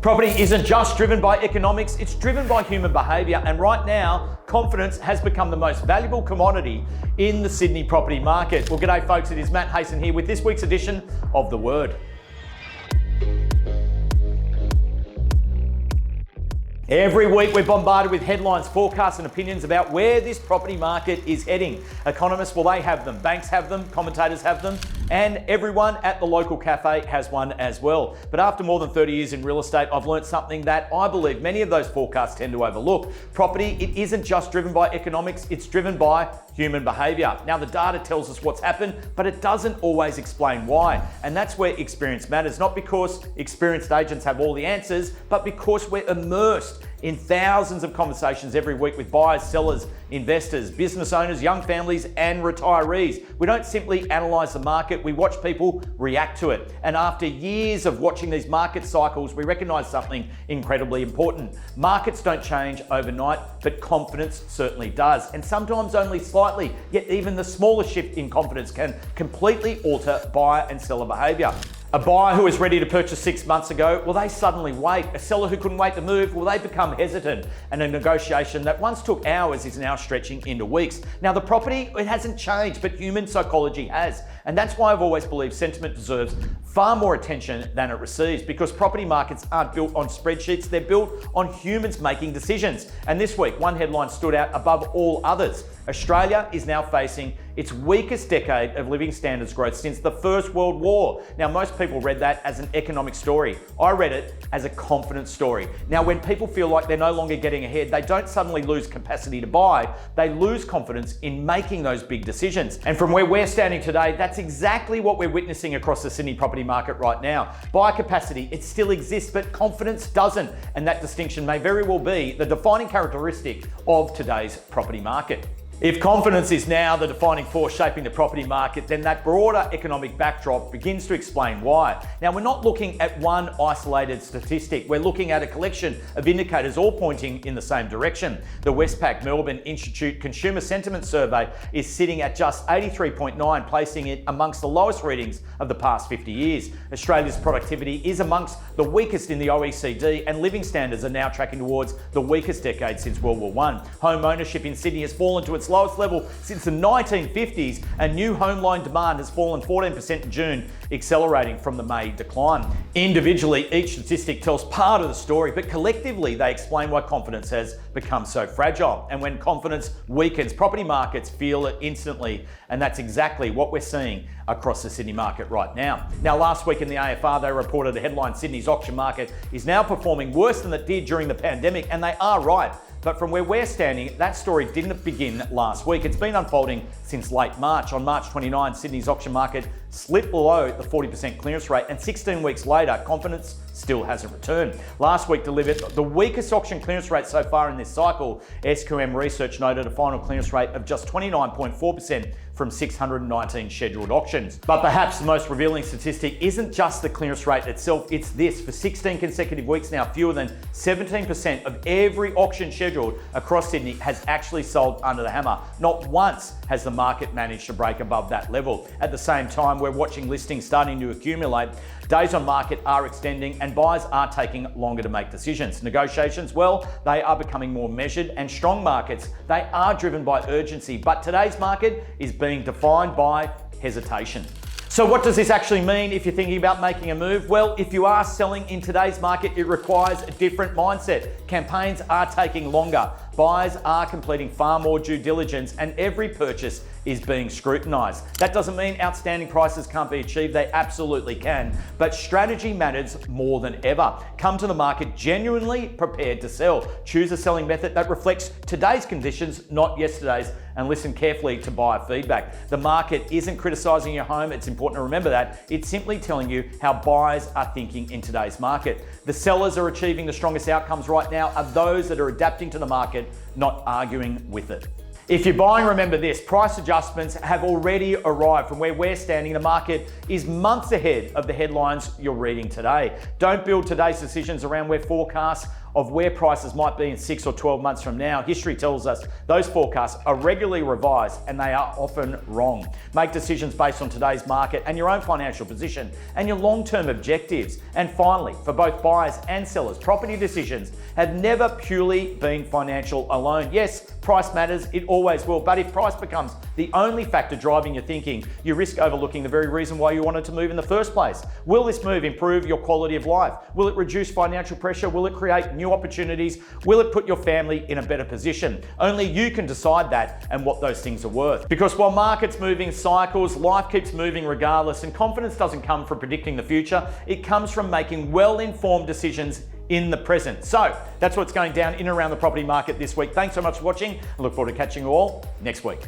Property isn't just driven by economics, it's driven by human behaviour, and right now, confidence has become the most valuable commodity in the Sydney property market. Well, g'day folks, it is Matt Hayson here with this week's edition of The Word. Every week we're bombarded with headlines, forecasts and opinions about where this property market is heading. Economists, well, they have them, banks have them, commentators have them, and everyone at the local cafe has one as well. But after more than 30 years in real estate, I've learned something that I believe many of those forecasts tend to overlook. Property, it isn't just driven by economics, it's driven by human behaviour. Now, the data tells us what's happened, but it doesn't always explain why. And that's where experience matters, not because experienced agents have all the answers, but because we're immersed in thousands of conversations every week with buyers, sellers, investors, business owners, young families, and retirees. We don't simply analyse the market, we watch people react to it. And after years of watching these market cycles, we recognise something incredibly important. Markets don't change overnight, but confidence certainly does. And sometimes only slightly, yet even the smallest shift in confidence can completely alter buyer and seller behaviour. A buyer who was ready to purchase 6 months ago, well, they suddenly wait. A seller who couldn't wait to move, well, they become hesitant. And a negotiation that once took hours is now stretching into weeks. Now, the property, it hasn't changed, but human psychology has. And that's why I've always believed sentiment deserves far more attention than it receives, because property markets aren't built on spreadsheets, they're built on humans making decisions. And this week, one headline stood out above all others. Australia is now facing its weakest decade of living standards growth since the First World War. Now, most people read that as an economic story. I read it as a confidence story. Now, when people feel like they're no longer getting ahead, they don't suddenly lose capacity to buy, they lose confidence in making those big decisions. And from where we're standing today, that's exactly what we're witnessing across the Sydney property market right now. Buyer capacity, it still exists, but confidence doesn't. And that distinction may very well be the defining characteristic of today's property market. If confidence is now the defining force shaping the property market, then that broader economic backdrop begins to explain why. Now, we're not looking at one isolated statistic. We're looking at a collection of indicators all pointing in the same direction. The Westpac Melbourne Institute Consumer Sentiment Survey is sitting at just 83.9, placing it amongst the lowest readings of the past 50 years. Australia's productivity is amongst the weakest in the OECD, and living standards are now tracking towards the weakest decade since World War I. Home ownership in Sydney has fallen to its lowest level since the 1950s, and new home loan demand has fallen 14% in June, accelerating from the May decline. Individually, each statistic tells part of the story, but collectively they explain why confidence has become so fragile. And when confidence weakens, property markets feel it instantly, and that's exactly what we're seeing across the Sydney market right now. Now, last week in the AFR, they reported a headline: Sydney's auction market is now performing worse than it did during the pandemic, and they are right. But from where we're standing, that story didn't begin last week. It's been unfolding since late March. On March 29, Sydney's auction market slipped below the 40% clearance rate, and 16 weeks later, confidence still hasn't returned. Last week delivered the weakest auction clearance rate so far in this cycle. SQM Research noted a final clearance rate of just 29.4% from 619 scheduled auctions. But perhaps the most revealing statistic isn't just the clearance rate itself, it's this. For 16 consecutive weeks now, fewer than 17% of every auction scheduled across Sydney has actually sold under the hammer. Not once has the market managed to break above that level. At the same time, we're watching listings starting to accumulate. Days on market are extending, and buyers are taking longer to make decisions. Negotiations, well, they are becoming more measured, and strong markets, they are driven by urgency. But today's market is being defined by hesitation. So what does this actually mean if you're thinking about making a move? Well, if you are selling in today's market, it requires a different mindset. Campaigns are taking longer. Buyers are completing far more due diligence, and every purchase is being scrutinised. That doesn't mean outstanding prices can't be achieved, they absolutely can, but strategy matters more than ever. Come to the market genuinely prepared to sell. Choose a selling method that reflects today's conditions, not yesterday's, and listen carefully to buyer feedback. The market isn't criticising your home, it's important to remember that. It's simply telling you how buyers are thinking in today's market. The sellers are achieving the strongest outcomes right now are those that are adapting to the market, not arguing with it. If you're buying, remember this: price adjustments have already arrived. From where we're standing, the market is months ahead of the headlines you're reading today. Don't build today's decisions around where forecasts of where prices might be in 6 or 12 months from now, history tells us those forecasts are regularly revised and they are often wrong. Make decisions based on today's market and your own financial position and your long-term objectives. And finally, for both buyers and sellers, property decisions have never purely been financial alone. Yes, price matters, it always will, but if price becomes the only factor driving your thinking, you risk overlooking the very reason why you wanted to move in the first place. Will this move improve your quality of life? Will it reduce financial pressure? Will it create new opportunities? Will it put your family in a better position? Only you can decide that and what those things are worth. Because while markets move in cycles, life keeps moving regardless, and confidence doesn't come from predicting the future, it comes from making well-informed decisions in the present. So that's what's going down in and around the property market this week. Thanks so much for watching. I look forward to catching you all next week.